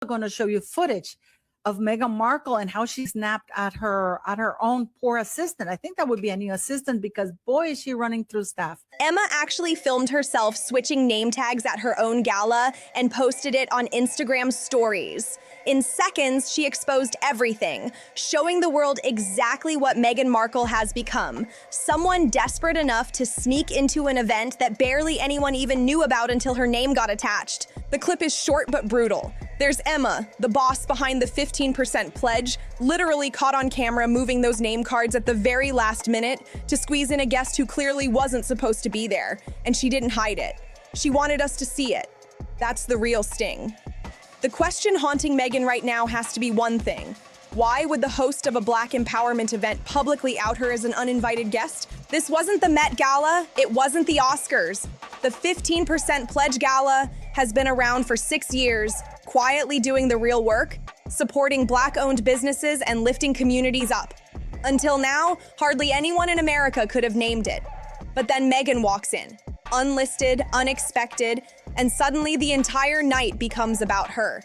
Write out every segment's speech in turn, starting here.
going to show you footage of Meghan Markle and how she snapped at her own poor assistant. I think that would be a new assistant because boy, is she running through stuff. Emma actually filmed herself switching name tags at her own gala and posted it on Instagram stories. In seconds, she exposed everything, showing the world exactly what Meghan Markle has become. Someone desperate enough to sneak into an event that barely anyone even knew about until her name got attached. The clip is short but brutal. There's Emma, the boss behind the 15% pledge, literally caught on camera moving those name cards at the very last minute to squeeze in a guest who clearly wasn't supposed to be there, and she didn't hide it. She wanted us to see it. That's the real sting. The question haunting Meghan right now has to be one thing. Why would the host of a Black empowerment event publicly out her as an uninvited guest? This wasn't the Met Gala, it wasn't the Oscars. The 15% pledge gala has been around for 6 years, quietly doing the real work, supporting Black-owned businesses and lifting communities up. Until now, hardly anyone in America could have named it. But then Meghan walks in, unlisted, unexpected, and suddenly the entire night becomes about her.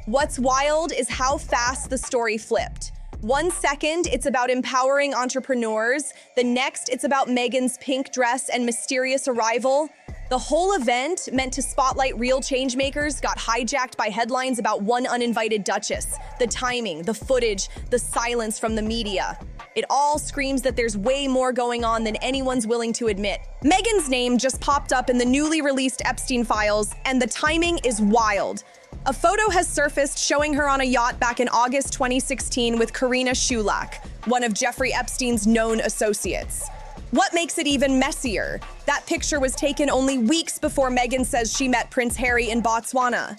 What's wild is how fast the story flipped. 1 second, it's about empowering entrepreneurs. The next, it's about Meghan's pink dress and mysterious arrival. The whole event, meant to spotlight real changemakers, got hijacked by headlines about one uninvited duchess. The timing, the footage, the silence from the media. It all screams that there's way more going on than anyone's willing to admit. Meghan's name just popped up in the newly released Epstein files, and the timing is wild. A photo has surfaced showing her on a yacht back in August 2016 with Karina Shulak, one of Jeffrey Epstein's known associates. What makes it even messier? That picture was taken only weeks before Meghan says she met Prince Harry in Botswana.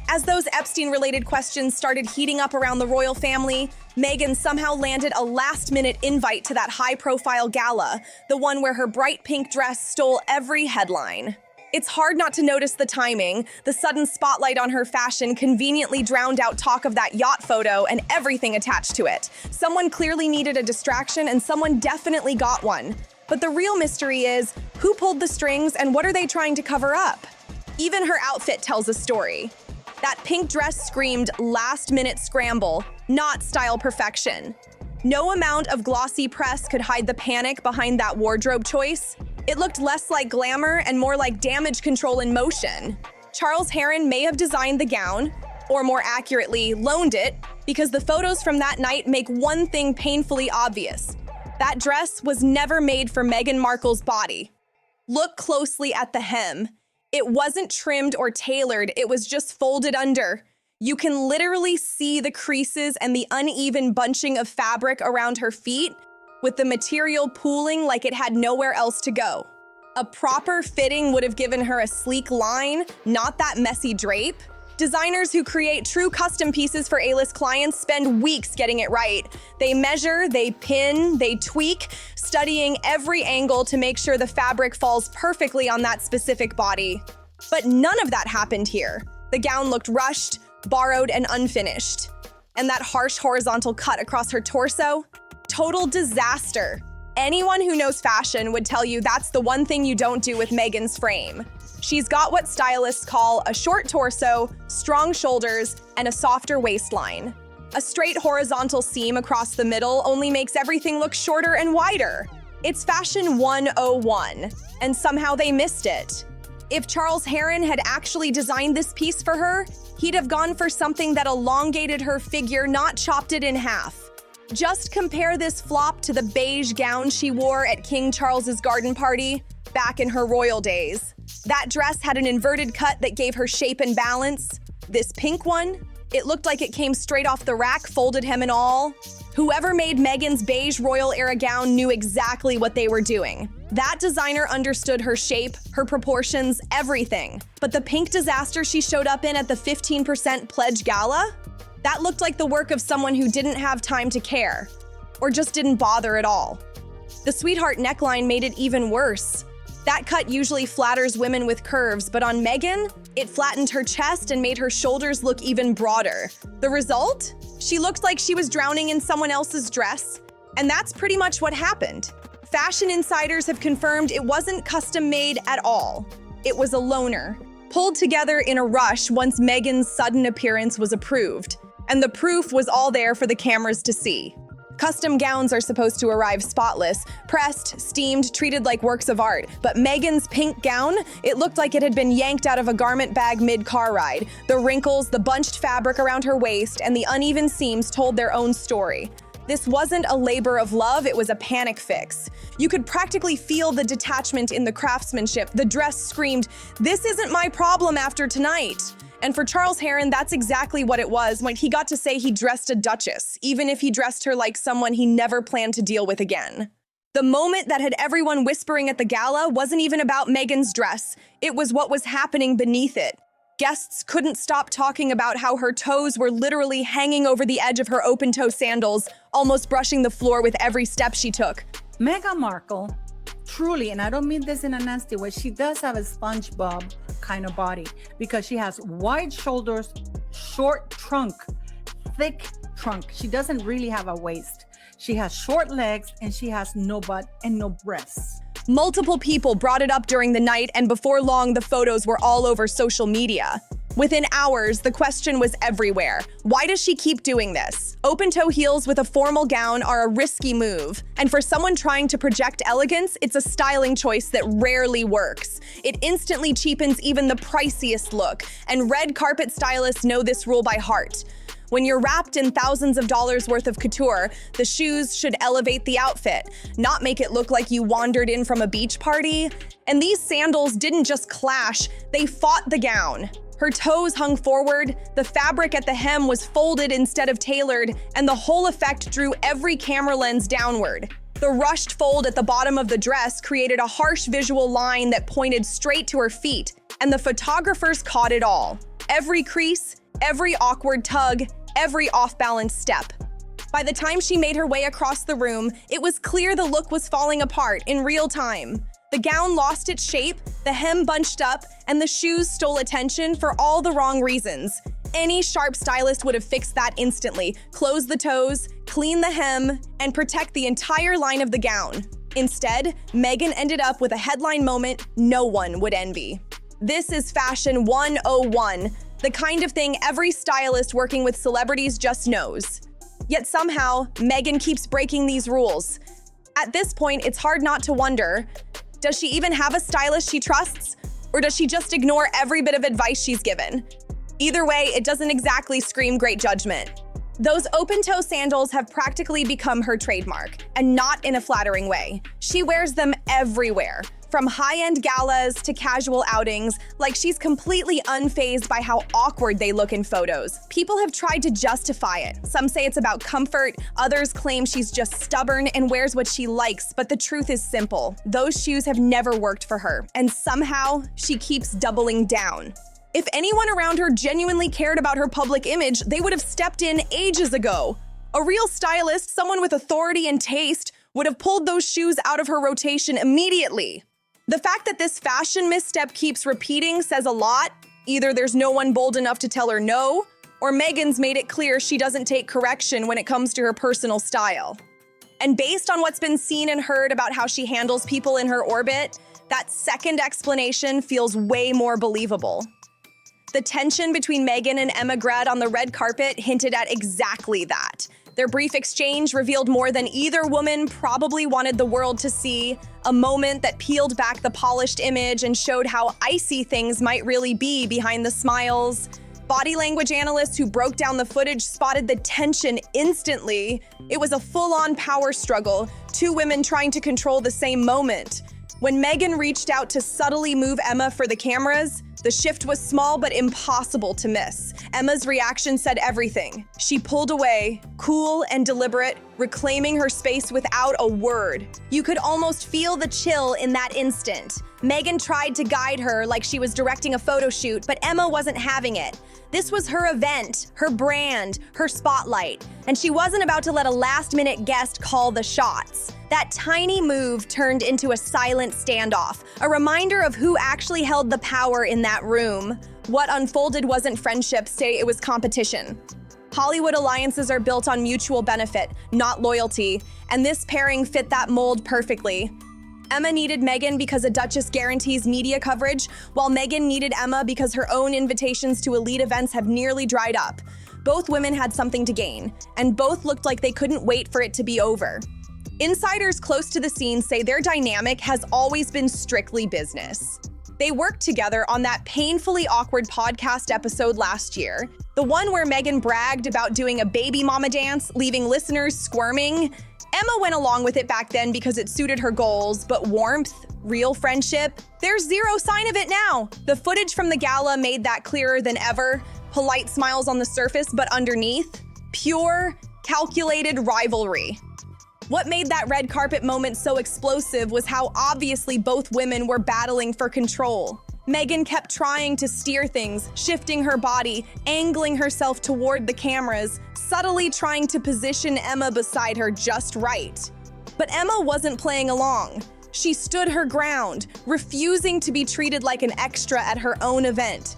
As those Epstein-related questions started heating up around the royal family, Meghan somehow landed a last-minute invite to that high-profile gala, the one where her bright pink dress stole every headline. It's hard not to notice the timing. The sudden spotlight on her fashion conveniently drowned out talk of that yacht photo and everything attached to it. Someone clearly needed a distraction, and someone definitely got one. But the real mystery is, who pulled the strings and what are they trying to cover up? Even her outfit tells a story. That pink dress screamed last-minute scramble, not style perfection. No amount of glossy press could hide the panic behind that wardrobe choice. It looked less like glamour and more like damage control in motion. Charles Heron may have designed the gown, or more accurately, loaned it, because the photos from that night make one thing painfully obvious. That dress was never made for Meghan Markle's body. Look closely at the hem. It wasn't trimmed or tailored, it was just folded under. You can literally see the creases and the uneven bunching of fabric around her feet, with the material pooling like it had nowhere else to go. A proper fitting would have given her a sleek line, not that messy drape. Designers who create true custom pieces for A-list clients spend weeks getting it right. They measure, they pin, they tweak, studying every angle to make sure the fabric falls perfectly on that specific body. But none of that happened here. The gown looked rushed, borrowed, and unfinished. And that harsh horizontal cut across her torso? Total disaster. Anyone who knows fashion would tell you that's the one thing you don't do with Meghan's frame. She's got what stylists call a short torso, strong shoulders, and a softer waistline. A straight horizontal seam across the middle only makes everything look shorter and wider. It's fashion 101, and somehow they missed it. If Charles Heron had actually designed this piece for her, he'd have gone for something that elongated her figure, not chopped it in half. Just compare this flop to the beige gown she wore at King Charles's garden party back in her royal days. That dress had an inverted cut that gave her shape and balance. This pink one, it looked like it came straight off the rack, folded hem and all. Whoever made Meghan's beige royal era gown knew exactly what they were doing. That designer understood her shape, her proportions, everything. But the pink disaster she showed up in at the 15% pledge gala? That looked like the work of someone who didn't have time to care, or just didn't bother at all. The sweetheart neckline made it even worse. That cut usually flatters women with curves, but on Meghan, it flattened her chest and made her shoulders look even broader. The result? She looked like she was drowning in someone else's dress, and that's pretty much what happened. Fashion insiders have confirmed it wasn't custom made at all. It was a loaner. pulled together in a rush once Meghan's sudden appearance was approved. And the proof was all there for the cameras to see. Custom gowns are supposed to arrive spotless, pressed, steamed, treated like works of art. But Meghan's pink gown, it looked like it had been yanked out of a garment bag mid-car ride. The wrinkles, the bunched fabric around her waist, and the uneven seams told their own story. This wasn't a labor of love, it was a panic fix. You could practically feel the detachment in the craftsmanship. The dress screamed, "This isn't my problem after tonight." And for Charles Heron, that's exactly what it was when he got to say he dressed a duchess, even if he dressed her like someone he never planned to deal with again. The moment that had everyone whispering at the gala wasn't even about Meghan's dress. It was what was happening beneath it. Guests couldn't stop talking about how her toes were literally hanging over the edge of her open-toe sandals, almost brushing the floor with every step she took. Meghan Markle, truly, and I don't mean this in a nasty way, she does have a SpongeBob kind of body because she has wide shoulders, short trunk, thick trunk. She doesn't really have a waist. She has short legs and she has no butt and no breasts. Multiple people brought it up during the night, and before long, the photos were all over social media. Within hours, the question was everywhere. Why does she keep doing this? Open-toe heels with a formal gown are a risky move. And for someone trying to project elegance, it's a styling choice that rarely works. It instantly cheapens even the priciest look, and red carpet stylists know this rule by heart. When you're wrapped in thousands of dollars worth of couture, the shoes should elevate the outfit, not make it look like you wandered in from a beach party. And these sandals didn't just clash, they fought the gown. Her toes hung forward, the fabric at the hem was folded instead of tailored, and the whole effect drew every camera lens downward. The rushed fold at the bottom of the dress created a harsh visual line that pointed straight to her feet, and the photographers caught it all. Every crease, every awkward tug, every off-balance step. By the time she made her way across the room, it was clear the look was falling apart in real time. The gown lost its shape, the hem bunched up, and the shoes stole attention for all the wrong reasons. Any sharp stylist would have fixed that instantly, close the toes, clean the hem, and protect the entire line of the gown. Instead, Meghan ended up with a headline moment no one would envy. This is Fashion 101, the kind of thing every stylist working with celebrities just knows. Yet somehow, Meghan keeps breaking these rules. At this point, it's hard not to wonder, does she even have a stylist she trusts? Or does she just ignore every bit of advice she's given? Either way, it doesn't exactly scream great judgment. Those open-toe sandals have practically become her trademark, and not in a flattering way. She wears them everywhere, from high-end galas to casual outings, like she's completely unfazed by how awkward they look in photos. People have tried to justify it. Some say it's about comfort, others claim she's just stubborn and wears what she likes, but the truth is simple. Those shoes have never worked for her, and somehow she keeps doubling down. If anyone around her genuinely cared about her public image, they would have stepped in ages ago. A real stylist, someone with authority and taste, would have pulled those shoes out of her rotation immediately. The fact that this fashion misstep keeps repeating says a lot. Either there's no one bold enough to tell her no, or Meghan's made it clear she doesn't take correction when it comes to her personal style. And based on what's been seen and heard about how she handles people in her orbit, that second explanation feels way more believable. The tension between Meghan and Emma Grede on the red carpet hinted at exactly that. Their brief exchange revealed more than either woman probably wanted the world to see, a moment that peeled back the polished image and showed how icy things might really be behind the smiles. Body language analysts who broke down the footage spotted the tension instantly. It was a full-on power struggle, two women trying to control the same moment. When Meghan reached out to subtly move Emma for the cameras, the shift was small but impossible to miss. Emma's reaction said everything. She pulled away, cool and deliberate, reclaiming her space without a word. You could almost feel the chill in that instant. Meghan tried to guide her like she was directing a photo shoot, but Emma wasn't having it. This was her event, her brand, her spotlight, and she wasn't about to let a last-minute guest call the shots. That tiny move turned into a silent standoff, a reminder of who actually held the power in that room. What unfolded wasn't friendship, say it was competition. Hollywood alliances are built on mutual benefit, not loyalty, and this pairing fit that mold perfectly. Emma needed Meghan because a duchess guarantees media coverage, while Meghan needed Emma because her own invitations to elite events have nearly dried up. Both women had something to gain, and both looked like they couldn't wait for it to be over. Insiders close to the scene say their dynamic has always been strictly business. They worked together on that painfully awkward podcast episode last year, the one where Meghan bragged about doing a baby mama dance, leaving listeners squirming. Emma went along with it back then because it suited her goals, but warmth, real friendship, there's zero sign of it now. The footage from the gala made that clearer than ever. Polite smiles on the surface, but underneath, pure, calculated rivalry. What made that red carpet moment so explosive was how obviously both women were battling for control. Meghan kept trying to steer things, shifting her body, angling herself toward the cameras, subtly trying to position Emma beside her just right. But Emma wasn't playing along. She stood her ground, refusing to be treated like an extra at her own event.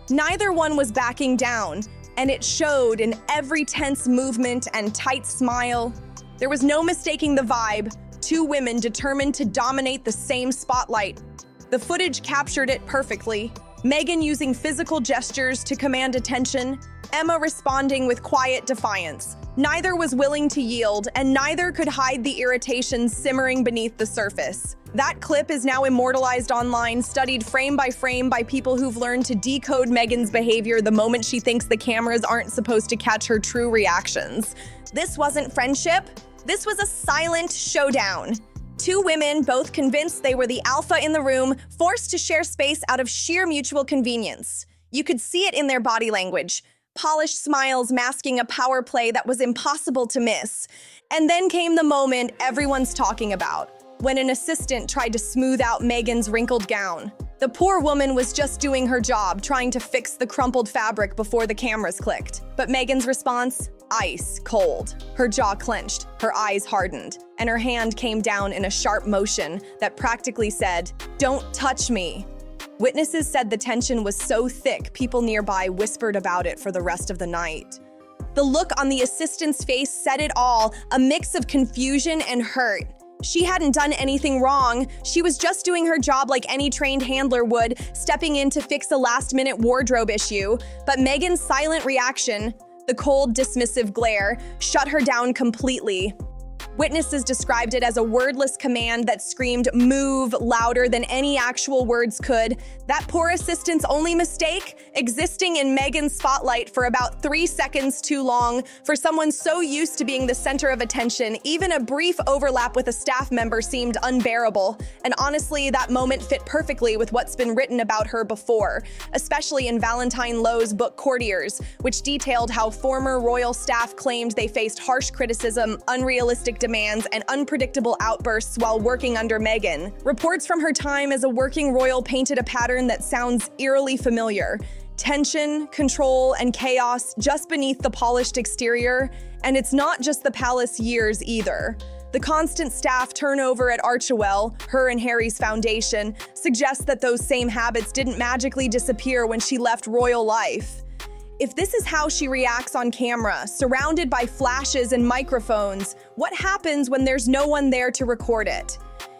Neither one was backing down, and it showed in every tense movement and tight smile. There was no mistaking the vibe, two women determined to dominate the same spotlight. The footage captured it perfectly. Meghan using physical gestures to command attention, Emma responding with quiet defiance. Neither was willing to yield, and neither could hide the irritation simmering beneath the surface. That clip is now immortalized online, studied frame by people who've learned to decode Meghan's behavior the moment she thinks the cameras aren't supposed to catch her true reactions. This wasn't friendship. This was a silent showdown. Two women, both convinced they were the alpha in the room, forced to share space out of sheer mutual convenience. You could see it in their body language. Polished smiles masking a power play that was impossible to miss. And then came the moment everyone's talking about, when an assistant tried to smooth out Meghan's wrinkled gown. The poor woman was just doing her job, trying to fix the crumpled fabric before the cameras clicked. But Meghan's response? Ice cold. Her jaw clenched, her eyes hardened, and her hand came down in a sharp motion that practically said, "Don't touch me." Witnesses said the tension was so thick, people nearby whispered about it for the rest of the night. The look on the assistant's face said it all, a mix of confusion and hurt. She hadn't done anything wrong. She was just doing her job like any trained handler would, stepping in to fix a last-minute wardrobe issue. But Meghan's silent reaction, the cold, dismissive glare, shut her down completely. Witnesses described it as a wordless command that screamed "move" louder than any actual words could. That poor assistant's only mistake? Existing in Meghan's spotlight for about 3 seconds too long. For someone so used to being the center of attention, even a brief overlap with a staff member seemed unbearable. And honestly, that moment fit perfectly with what's been written about her before, especially in Valentine Lowe's book Courtiers, which detailed how former royal staff claimed they faced harsh criticism, unrealistic demands, and unpredictable outbursts while working under Meghan. Reports from her time as a working royal painted a pattern that sounds eerily familiar. Tension, control, and chaos just beneath the polished exterior. And it's not just the palace years either. The constant staff turnover at Archewell, her and Harry's foundation, suggests that those same habits didn't magically disappear when she left royal life. If this is how she reacts on camera, surrounded by flashes and microphones, what happens when there's no one there to record it?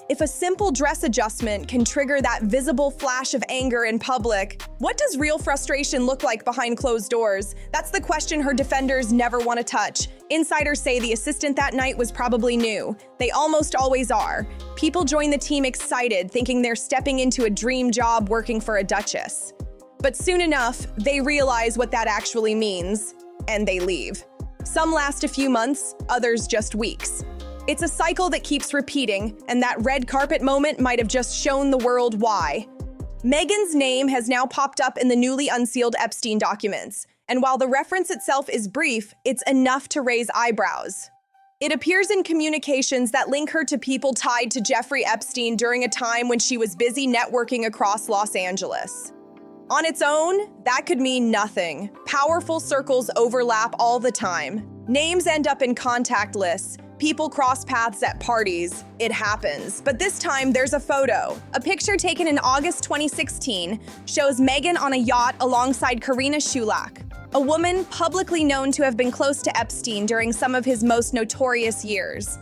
If a simple dress adjustment can trigger that visible flash of anger in public, what does real frustration look like behind closed doors? That's the question her defenders never want to touch. Insiders say the assistant that night was probably new. They almost always are. People join the team excited, thinking they're stepping into a dream job working for a duchess. But soon enough, they realize what that actually means, and they leave. Some last a few months, others just weeks. It's a cycle that keeps repeating, and that red carpet moment might have just shown the world why. Meghan's name has now popped up in the newly unsealed Epstein documents, and while the reference itself is brief, it's enough to raise eyebrows. It appears in communications that link her to people tied to Jeffrey Epstein during a time when she was busy networking across Los Angeles. On its own, that could mean nothing. Powerful circles overlap all the time. Names end up in contact lists. People cross paths at parties. It happens. But this time, there's a photo. A picture taken in August 2016 shows Meghan on a yacht alongside Karina Shulak, a woman publicly known to have been close to Epstein during some of his most notorious years.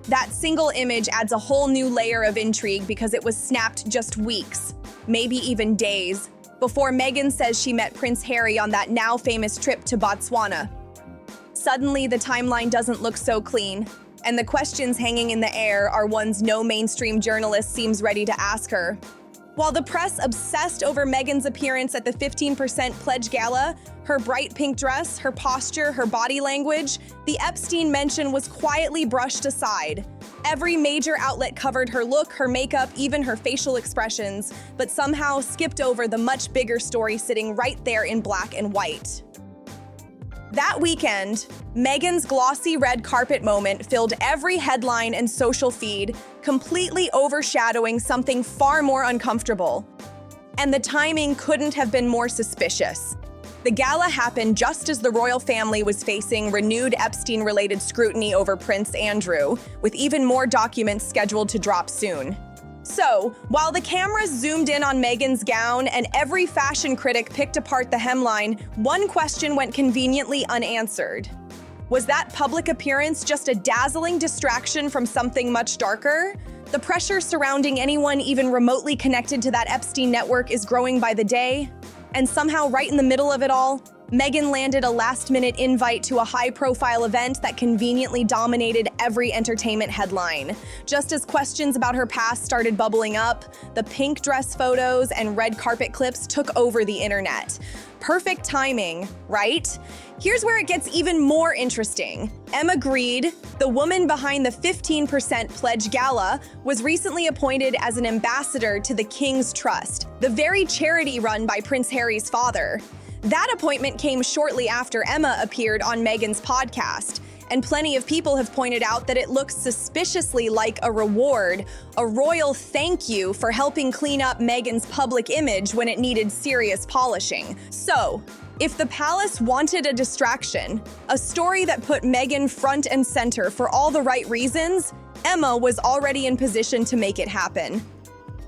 That single image adds a whole new layer of intrigue because it was snapped just weeks, maybe even days, before Meghan says she met Prince Harry on that now famous trip to Botswana. Suddenly, the timeline doesn't look so clean, and the questions hanging in the air are ones no mainstream journalist seems ready to ask her. While the press obsessed over Meghan's appearance at the 15% pledge gala, her bright pink dress, her posture, her body language, the Epstein mention was quietly brushed aside. Every major outlet covered her look, her makeup, even her facial expressions, but somehow skipped over the much bigger story sitting right there in black and white. That weekend, Meghan's glossy red carpet moment filled every headline and social feed, completely overshadowing something far more uncomfortable. And the timing couldn't have been more suspicious. The gala happened just as the royal family was facing renewed Epstein-related scrutiny over Prince Andrew, with even more documents scheduled to drop soon. So, while the cameras zoomed in on Meghan's gown and every fashion critic picked apart the hemline, one question went conveniently unanswered. Was that public appearance just a dazzling distraction from something much darker? The pressure surrounding anyone even remotely connected to that Epstein network is growing by the day. And somehow, right in the middle of it all, Meghan landed a last-minute invite to a high-profile event that conveniently dominated every entertainment headline. Just as questions about her past started bubbling up, the pink dress photos and red carpet clips took over the internet. Perfect timing, right? Here's where it gets even more interesting. Emma Grede, the woman behind the 15% Pledge Gala, was recently appointed as an ambassador to the King's Trust, the very charity run by Prince Harry's father. That appointment came shortly after Emma appeared on Meghan's podcast, and plenty of people have pointed out that it looks suspiciously like a reward, a royal thank you for helping clean up Meghan's public image when it needed serious polishing. So, if the palace wanted a distraction, a story that put Meghan front and center for all the right reasons, Emma was already in position to make it happen.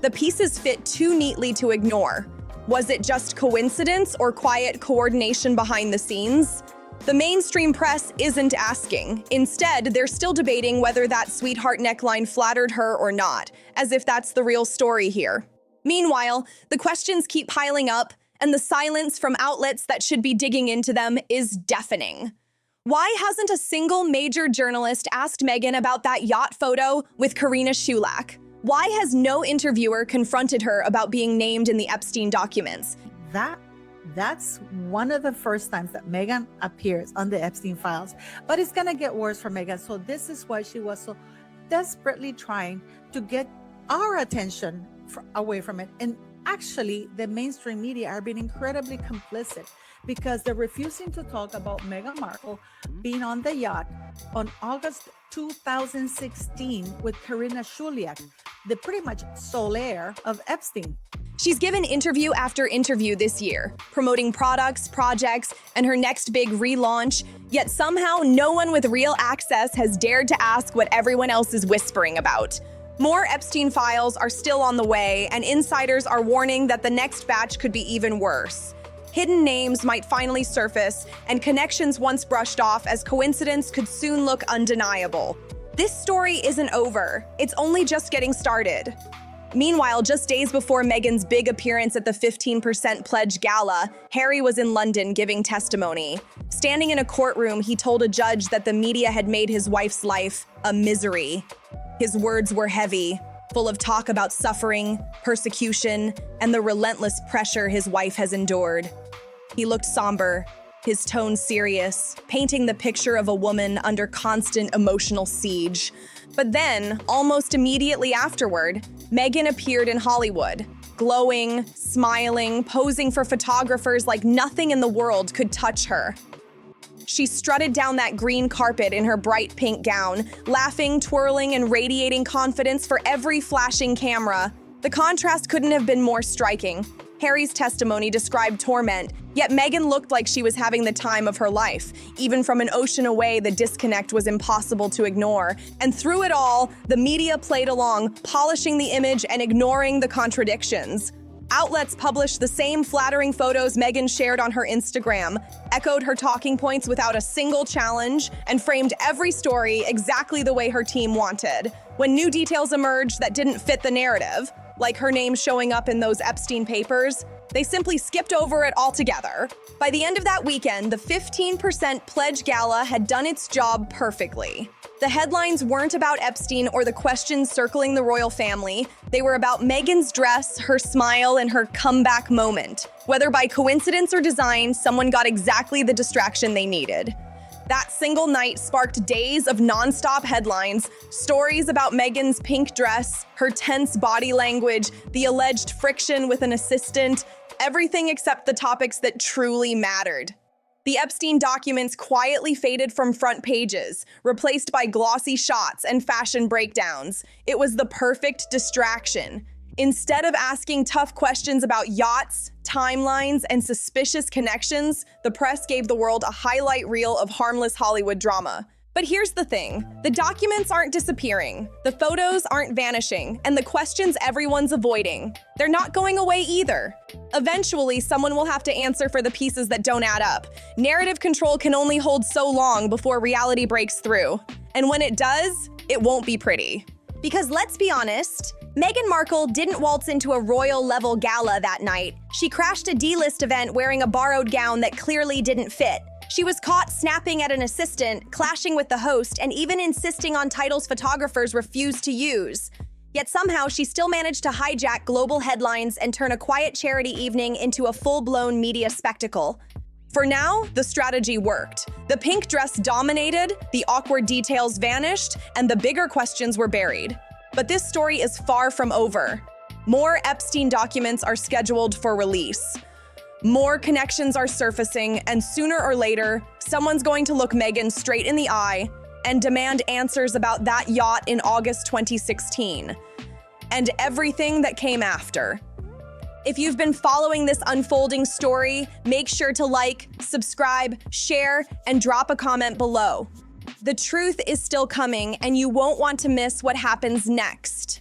The pieces fit too neatly to ignore. Was it just coincidence or quiet coordination behind the scenes? The mainstream press isn't asking. Instead, they're still debating whether that sweetheart neckline flattered her or not, as if that's the real story here. Meanwhile, the questions keep piling up, and the silence from outlets that should be digging into them is deafening. Why hasn't a single major journalist asked Meghan about that yacht photo with Karina Shulak? Why has no interviewer confronted her about being named in the Epstein documents? That's one of the first times that Meghan appears on the Epstein files. But it's going to get worse for Meghan. So this is why she was so desperately trying to get our attention away from it. And actually, the mainstream media are being incredibly complicit because they're refusing to talk about Meghan Markle being on the yacht on August 2016 with Karina Shulak, the pretty much sole heir of Epstein. She's given interview after interview this year, promoting products, projects, and her next big relaunch, yet somehow no one with real access has dared to ask what everyone else is whispering about. More Epstein files are still on the way, and insiders are warning that the next batch could be even worse. Hidden names might finally surface, and connections once brushed off as coincidence could soon look undeniable. This story isn't over. It's only just getting started. Meanwhile, just days before Meghan's big appearance at the 15% Pledge Gala, Harry was in London giving testimony. Standing in a courtroom, he told a judge that the media had made his wife's life a misery. His words were heavy, full of talk about suffering, persecution, and the relentless pressure his wife has endured. He looked somber, his tone serious, painting the picture of a woman under constant emotional siege. But then, almost immediately afterward, Meghan appeared in Hollywood, glowing, smiling, posing for photographers like nothing in the world could touch her. She strutted down that green carpet in her bright pink gown, laughing, twirling, and radiating confidence for every flashing camera. The contrast couldn't have been more striking. Harry's testimony described torment, yet Meghan looked like she was having the time of her life. Even from an ocean away, the disconnect was impossible to ignore. And through it all, the media played along, polishing the image and ignoring the contradictions. Outlets published the same flattering photos Meghan shared on her Instagram, echoed her talking points without a single challenge, and framed every story exactly the way her team wanted. When new details emerged that didn't fit the narrative, like her name showing up in those Epstein papers, they simply skipped over it altogether. By the end of that weekend, the 15% pledge gala had done its job perfectly. The headlines weren't about Epstein or the questions circling the royal family. They were about Meghan's dress, her smile, and her comeback moment. Whether by coincidence or design, someone got exactly the distraction they needed. That single night sparked days of nonstop headlines, stories about Meghan's pink dress, her tense body language, the alleged friction with an assistant, everything except the topics that truly mattered. The Epstein documents quietly faded from front pages, replaced by glossy shots and fashion breakdowns. It was the perfect distraction. Instead of asking tough questions about yachts, timelines, and suspicious connections, the press gave the world a highlight reel of harmless Hollywood drama. But here's the thing, the documents aren't disappearing, the photos aren't vanishing, and the questions everyone's avoiding, they're not going away either. Eventually, someone will have to answer for the pieces that don't add up. Narrative control can only hold so long before reality breaks through. And when it does, it won't be pretty. Because let's be honest, Meghan Markle didn't waltz into a royal-level gala that night. She crashed a D-list event wearing a borrowed gown that clearly didn't fit. She was caught snapping at an assistant, clashing with the host, and even insisting on titles photographers refused to use. Yet somehow she still managed to hijack global headlines and turn a quiet charity evening into a full-blown media spectacle. For now, the strategy worked. The pink dress dominated, the awkward details vanished, and the bigger questions were buried. But this story is far from over. More Epstein documents are scheduled for release. More connections are surfacing, and sooner or later, someone's going to look Meghan straight in the eye and demand answers about that yacht in August 2016, and everything that came after. If you've been following this unfolding story, make sure to like, subscribe, share, and drop a comment below. The truth is still coming, and you won't want to miss what happens next.